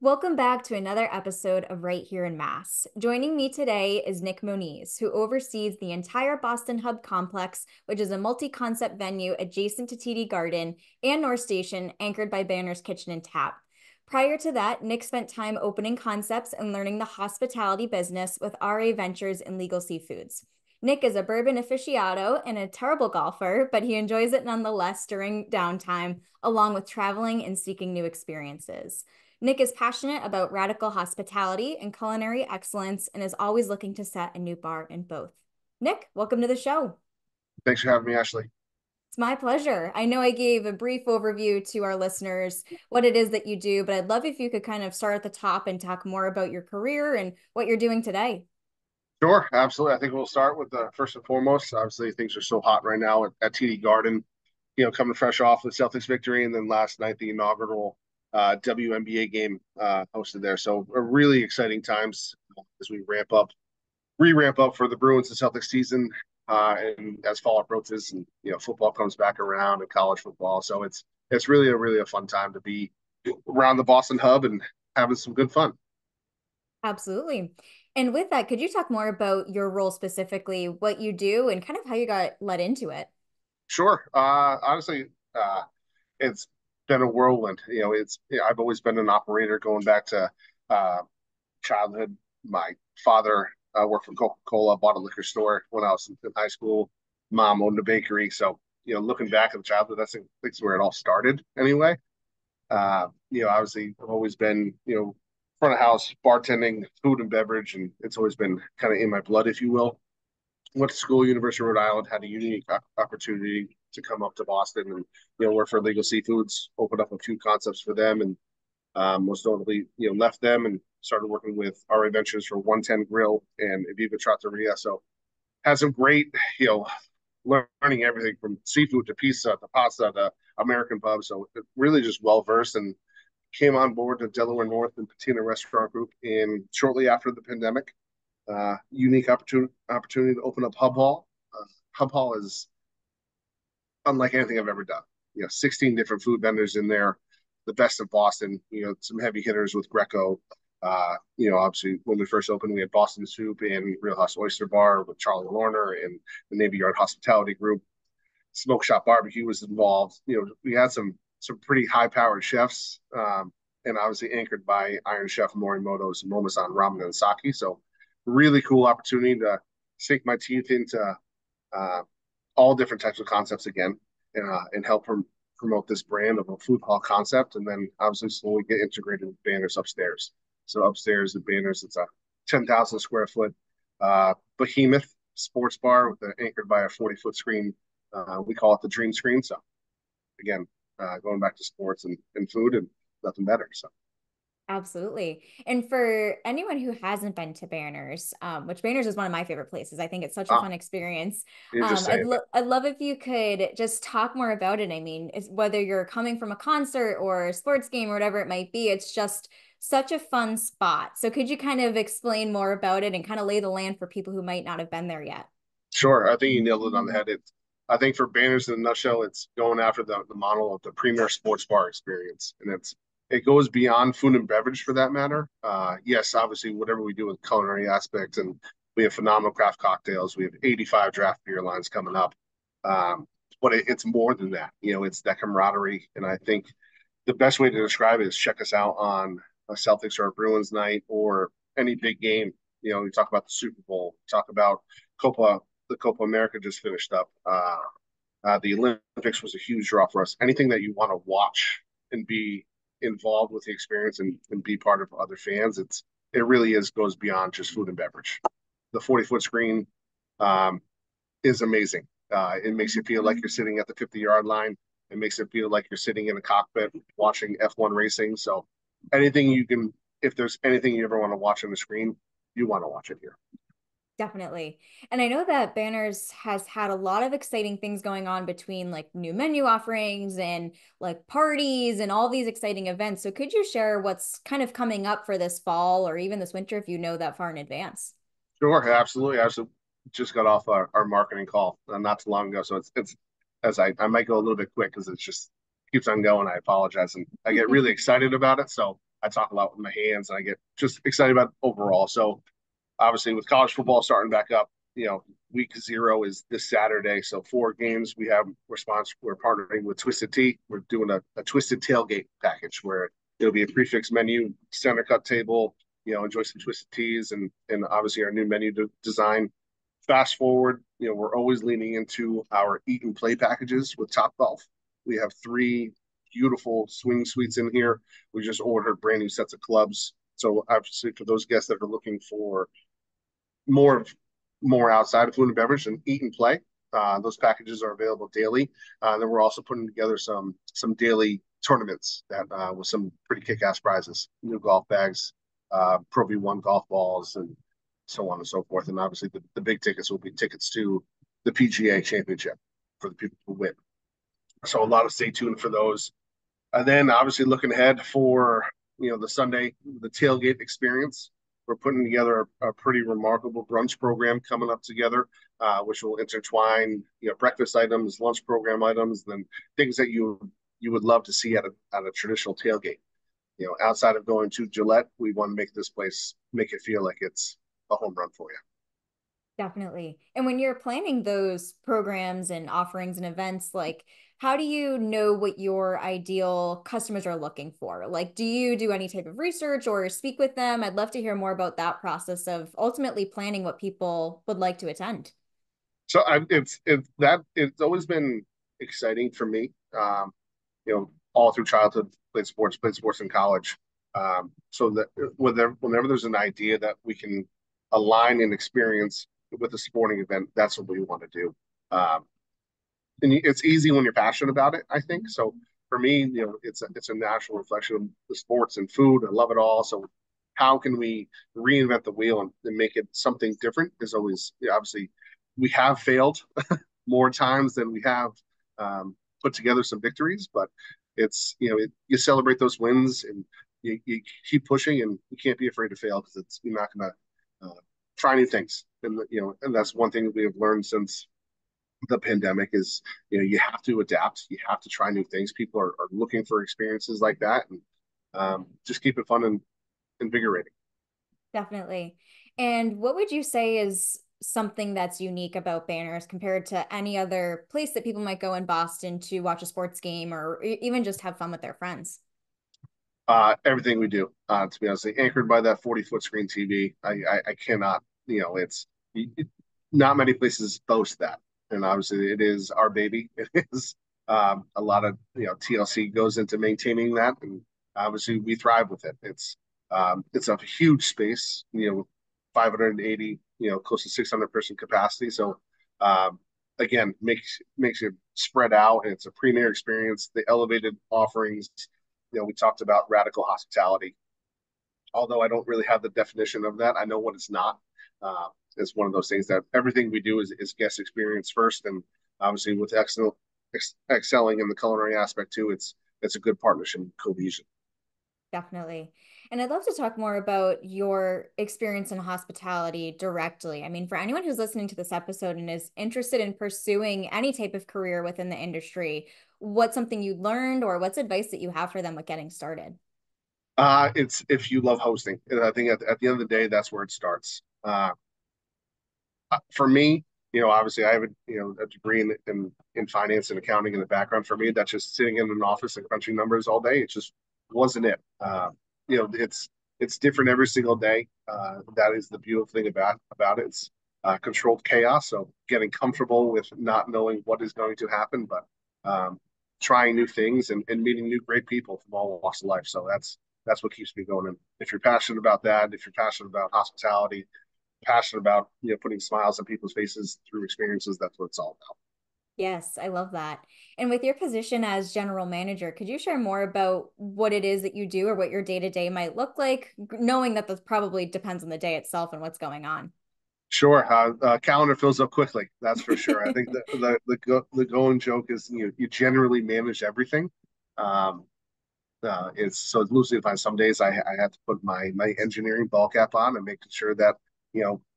Welcome back to another episode of Right Here in Mass. Joining me today is Nick Moniz, who oversees the entire Boston Hub complex, which is a multi-concept venue adjacent to TD Garden and North Station, anchored by Banner's Kitchen and Tap. Prior to that, Nick spent time opening concepts and learning the hospitality business with RA Ventures and Legal Seafoods. Nick is a bourbon aficionado and a terrible golfer, but he enjoys it nonetheless during downtime, along with traveling and seeking new experiences. Nick is passionate about radical hospitality and culinary excellence and is always looking to set a new bar in both. Nick, welcome to the show. Thanks for having me, Ashley. It's my pleasure. I know I gave a brief overview to our listeners what it is that you do, but I'd love if you could kind of start at the top and talk more about your career and what you're doing today. Sure, absolutely. I think we'll start with the first and foremost. Obviously, things are so hot right now at TD Garden. Coming fresh off the Celtics victory, and then last night the inaugural WNBA game hosted there. So, really exciting times as we re-ramp up for the Bruins and Celtics season, and as fall approaches, and football comes back around and college football. So it's really a fun time to be around the Boston Hub and having some good fun. Absolutely. And with that, could you talk more about your role specifically, what you do, and kind of how you got led into it? Sure. Honestly, it's been a whirlwind. I've always been an operator going back to uh, childhood. My father worked for Coca-Cola, bought a liquor store when I was in high school. Mom owned a bakery. So, looking back at the childhood, that's where it all started anyway. Obviously, I've always been, front of house, bartending, food and beverage, and it's always been kind of in my blood, if you will. Went to school, University of Rhode Island, had a unique opportunity to come up to Boston and work for Legal Seafoods, opened up a few concepts for them, and most notably left them and started working with RA Ventures for 110 Grill and Aviva Trattoria. So had some great you know learning everything from seafood to pizza to pasta to American pub. So really just well versed and came on board to Delaware North and Patina Restaurant Group in shortly after the pandemic. Unique opportunity to open up Hub Hall. Hub Hall is unlike anything I've ever done. 16 different food vendors in there, the best of Boston. Some heavy hitters with Greco. Obviously when we first opened, we had Boston Soup and Real House Oyster Bar with Charlie Lorner and the Navy Yard Hospitality Group. Smoke Shop Barbecue was involved. We had some pretty high powered chefs, and obviously anchored by Iron Chef Morimoto's Momosan Ramen and Sake. So really cool opportunity to sink my teeth into uh, all different types of concepts again, and help promote this brand of a food hall concept, and then obviously slowly get integrated with Banners upstairs. So upstairs at Banners, it's a 10,000 square foot behemoth sports bar with anchored by a 40-foot screen. We call it the dream screen. So again, going back to sports and food, and nothing better. So Absolutely. And for anyone who hasn't been to Banners, which Banners is one of my favorite places, I think it's such a ah, fun experience. you're just I'd saying that. I'd love if you could just talk more about it. I mean, whether you're coming from a concert or a sports game or whatever it might be, it's just such a fun spot. So could you kind of explain more about it and kind of lay the land for people who might not have been there yet? Sure, I think you nailed it on the head. I think for Banners in a nutshell, it's going after the model of the premier sports bar experience, and it goes beyond food and beverage for that matter. Yes, obviously, whatever we do with culinary aspects, and we have phenomenal craft cocktails. We have 85 draft beer lines coming up, but it's more than that. It's that camaraderie, and I think the best way to describe it is check us out on a Celtics or a Bruins night or any big game. We talk about the Super Bowl, talk about Copa the Copa America just finished up. The Olympics was a huge draw for us. Anything that you want to watch and be involved with the experience and be part of other fans, it really goes beyond just food and beverage. The 40-foot screen um, is amazing. It makes you feel like you're sitting at the 50-yard line. It makes it feel like you're sitting in a cockpit watching F1 racing. So anything you can, if there's anything you ever want to watch on the screen, you want to watch it here. Definitely. And I know that Banners has had a lot of exciting things going on between like new menu offerings and like parties and all these exciting events. So could you share what's kind of coming up for this fall or even this winter if you know that far in advance? Sure, absolutely. I just got off our marketing call not too long ago, so it's as I might go a little bit quick because it's just keeps on going. I apologize, and I get really excited about it, so I talk a lot with my hands, and I get just excited about overall. So obviously, with college football starting back up, week 0 is this Saturday. So 4 games. We're partnering with Twisted Tea. We're doing a Twisted Tailgate package where it'll be a prefix menu, center cut table. Enjoy some Twisted Teas and obviously our new menu design. Fast forward, we're always leaning into our eat and play packages with Top Golf. We have 3 beautiful swing suites in here. We just ordered brand new sets of clubs. So obviously, for those guests that are looking for more more outside of food and beverage and eat and play, those packages are available daily. Then we're also putting together some daily tournaments that with some pretty kick-ass prizes, new golf bags, Pro V1 golf balls, and so on and so forth. And obviously, the big tickets will be tickets to the PGA Championship for the people who win. So a lot of stay tuned for those. And then obviously looking ahead for the Sunday, the tailgate experience. We're putting together a pretty remarkable brunch program coming up together, which will intertwine breakfast items, lunch program items, and then things that you would love to see at a traditional tailgate. Outside of going to Gillette, we want to make it feel like it's a home run for you. Definitely. And when you're planning those programs and offerings and events, like how do you know what your ideal customers are looking for? Like, do you do any type of research or speak with them? I'd love to hear more about that process of ultimately planning what people would like to attend. So it's always been exciting for me. All through childhood, played sports in college. So that whenever there's an idea that we can align and experience with a sporting event, that's what we want to do. And it's easy when you're passionate about it, I think. So for me, it's a natural reflection of the sports and food. I love it all. So how can we reinvent the wheel and make it something different is always obviously we have failed more times than we have put together some victories, but it's you celebrate those wins and you keep pushing and you can't be afraid to fail because you're not going to try new things and that's one thing that we have learned since the pandemic is you have to adapt, you have to try new things. People are looking for experiences like that, and just keep it fun and invigorating. Definitely. And what would you say is something that's unique about Banners compared to any other place that people might go in Boston to watch a sports game or even just have fun with their friends? Everything we do, to be honest, anchored by that 40-foot screen TV. I cannot, not many places boast that. And obviously it is our baby. It is a lot of, TLC goes into maintaining that. And obviously we thrive with it. It's a huge space, 580, close to 600-person capacity. So, again, makes it spread out, and it's a premier experience. The elevated offerings, we talked about radical hospitality. Although I don't really have the definition of that, I know what it's not. It's one of those things that everything we do is guest experience first, and obviously with excelling in the culinary aspect too, it's a good partnership and cohesion. Definitely. And I'd love to talk more about your experience in hospitality directly. I mean, for anyone who's listening to this episode and is interested in pursuing any type of career within the industry, what's something you learned or what's advice that you have for them with getting started? It's if you love hosting, and I think at the end of the day, that's where it starts. For me, obviously I have a degree in finance and accounting in the background. For me, that's just sitting in an office and crunching numbers all day. It just wasn't it. It's different every single day. That is the beautiful thing about it. It's controlled chaos. So getting comfortable with not knowing what is going to happen, but trying new things and meeting new great people from all walks of life. So that's what keeps me going. And if you're passionate about that, if you're passionate about hospitality, passionate about putting smiles on people's faces through experiences, that's what it's all about. Yes, I love that. And with your position as general manager, could you share more about what it is that you do or what your day-to-day might look like, knowing that this probably depends on the day itself and what's going on? Sure. Calendar fills up quickly, that's for sure. I think the going joke is you generally manage everything. um it's loosely defined. Some days I have to put my engineering ball cap on and making sure that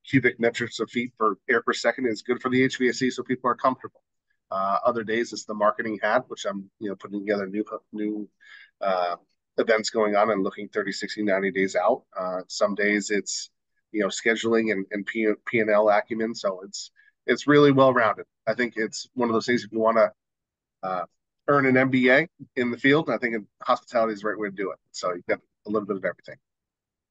cubic metrics of feet per air per second is good for the HVAC, so people are comfortable. Other days it's the marketing hat, which I'm putting together new events going on and looking 30, 60, 90 days out. Some days it's, scheduling and P&L acumen. So it's really well rounded. I think it's one of those things if you want to uh, earn an MBA in the field, I think hospitality is the right way to do it. So you get a little bit of everything.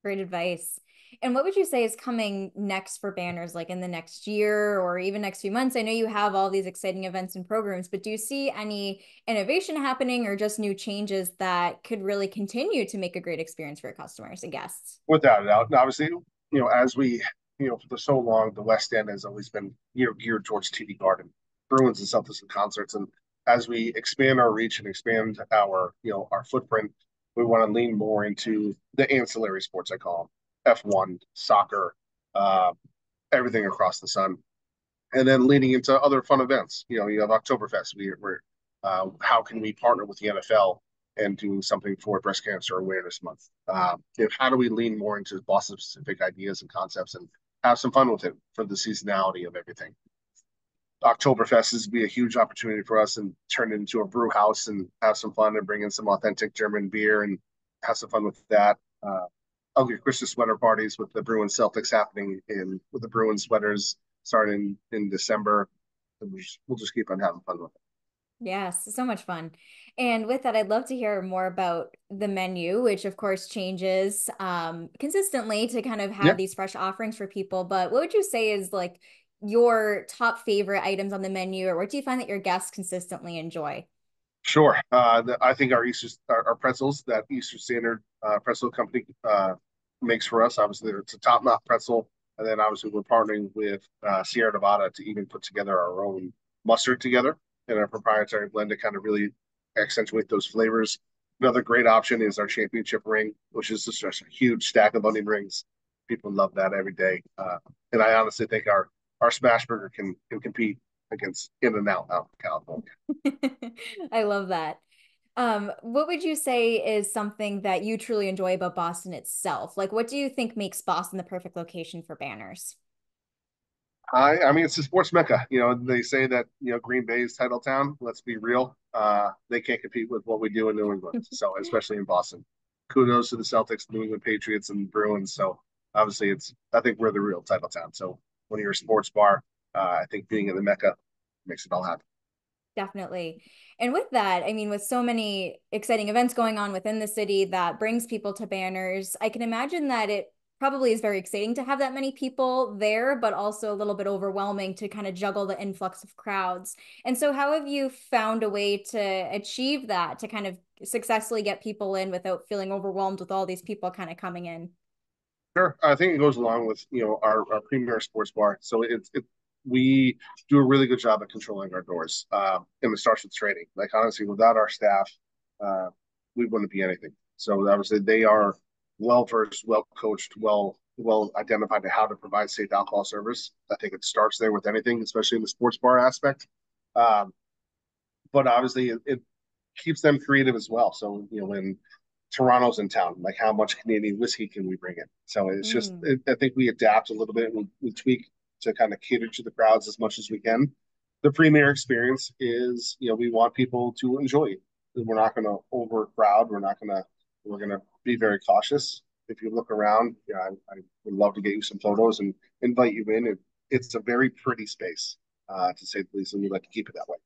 Great advice. And what would you say is coming next for Banners, like in the next year or even next few months? I know you have all these exciting events and programs, but do you see any innovation happening or just new changes that could really continue to make a great experience for your customers and guests? Without a doubt. And obviously, as we, for so long, the West End has always been, geared towards TD Garden, Bruins and Celtics and concerts. And as we expand our reach and expand our footprint, we want to lean more into the ancillary sports, I call them, F1, soccer, uh, everything across the sun. And then leading into other fun events. You have Oktoberfest. How can we partner with the NFL and do something for Breast Cancer Awareness Month? How do we lean more into Boston specific ideas and concepts and have some fun with it for the seasonality of everything? Oktoberfest is be a huge opportunity for us and turn it into a brew house and have some fun and bring in some authentic German beer and have some fun with that. Ugly Christmas sweater parties with the Bruins Celtics happening with the Bruins sweaters starting in December. We'll just keep on having fun with it. Yes, so much fun. And with that, I'd love to hear more about the menu, which of course changes consistently to kind of Yeah, have these fresh offerings for people. But what would you say is like your top favorite items on the menu, or what do you find that your guests consistently enjoy? sure. I think our pretzels that Eastern Standard Pretzel Company makes for us. Obviously, it's a top notch pretzel, and then obviously we're partnering with Sierra Nevada to even put together our own mustard together in a proprietary blend to kind of really accentuate those flavors. Another great option is our championship ring, which is just a huge stack of onion rings. People love that every day, and I honestly think our smash burger can compete against In-N-Out out in California. I love that. What would you say is something that you truly enjoy about Boston itself? Like, what do you think makes Boston the perfect location for Banners? I mean, it's a sports mecca. They say that Green Bay's title town. Let's be real. They can't compete with what we do in New England. So especially in Boston. Kudos to the Celtics, New England Patriots, and Bruins. So obviously, I think we're the real title town. So when you're a sports bar, I think being in the mecca makes it all happen. Definitely. And with that, I mean, with so many exciting events going on within the city that brings people to Banners, I can imagine that it probably is very exciting to have that many people there, but also a little bit overwhelming to kind of juggle the influx of crowds. And so, how have you found a way to achieve that, to kind of successfully get people in without feeling overwhelmed with all these people kind of coming in? Sure. I think it goes along with our premier sports bar. So we do a really good job at controlling our doors. And it starts with training. Like honestly, without our staff, uh, we wouldn't be anything. So obviously they are well versed, well coached, well identified to how to provide safe alcohol service. I think it starts there with anything, especially in the sports bar aspect. Um, but obviously it keeps them creative as well. So when Toronto's in town, like how much Canadian whiskey can we bring in? So it's just Mm. I think we adapt a little bit. We tweak to kind of cater to the crowds as much as we can. The premier experience is we want people to enjoy it. We're not going to overcrowd. We're gonna be very cautious. If you look around, I would love to get you some photos and invite you in. It's a very pretty space, to say the least, and we like to keep it that way.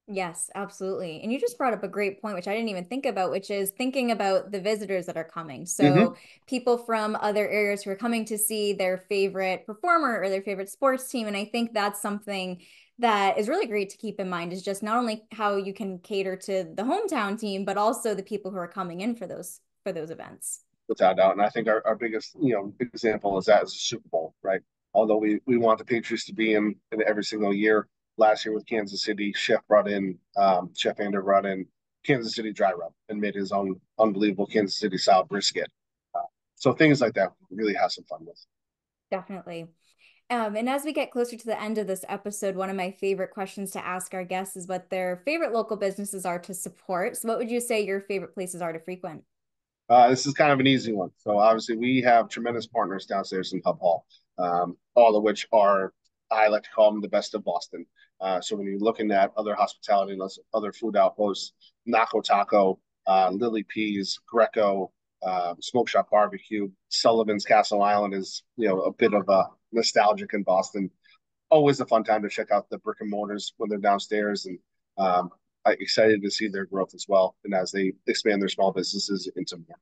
Yes, absolutely. And you just brought up a great point, which I didn't even think about, which is thinking about the visitors that are coming. Mm-hmm. So, people from other areas who are coming to see their favorite performer or their favorite sports team. And I think that's something that is really great to keep in mind is just not only how you can cater to the hometown team, but also the people who are coming in for those events. Without a doubt. And I think our biggest, example is that is the Super Bowl, right? Although we want the Patriots to be in every single year. Last year with Kansas City, Chef Ander brought in Kansas City dry rub and made his own unbelievable Kansas City style brisket. Uh, so things like that we really have some fun with. Definitely. And as we get closer to the end of this episode, one of my favorite questions to ask our guests is what their favorite local businesses are to support. So, what would you say your favorite places are to frequent? This is kind of an easy one. So obviously we have tremendous partners downstairs in Hub Hall, all of which are I like to call them the best of Boston. So when you're looking at other hospitality and other food outposts, Naco Taco, Lily Peas, Greco, Smoke Shop Barbecue. Sullivan's Castle Island is, a bit of a nostalgic in Boston. Always a fun time to check out the brick and mortars when they're downstairs, and I'm excited to see their growth as well, and as they expand their small businesses into more.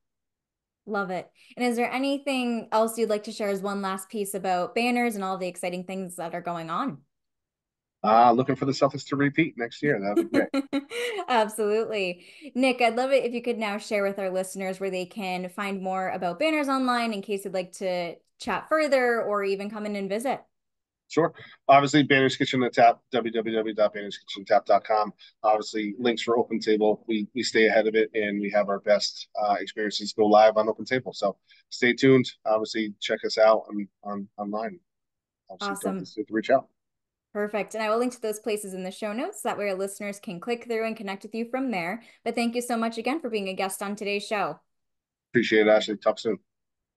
Love it. And is there anything else you'd like to share as one last piece about banners and all the exciting things that are going on? Looking for the Celtics to repeat next year. That'd be great. Absolutely. Nick, I'd love it if you could now share with our listeners where they can find more about banners online in case they'd like to chat further or even come in and visit. Sure. Obviously, Banners Kitchen and Tap, www.bannerskitchentap.com. Obviously, links for Open Table. We stay ahead of it, and we have our best experiences go live on Open Table. So stay tuned. Obviously, check us out online. Obviously, don't Awesome. hesitate to reach out. Perfect. And I will link to those places in the show notes. That way our listeners can click through and connect with you from there. But thank you so much again for being a guest on today's show. Appreciate it, Ashley. Talk soon.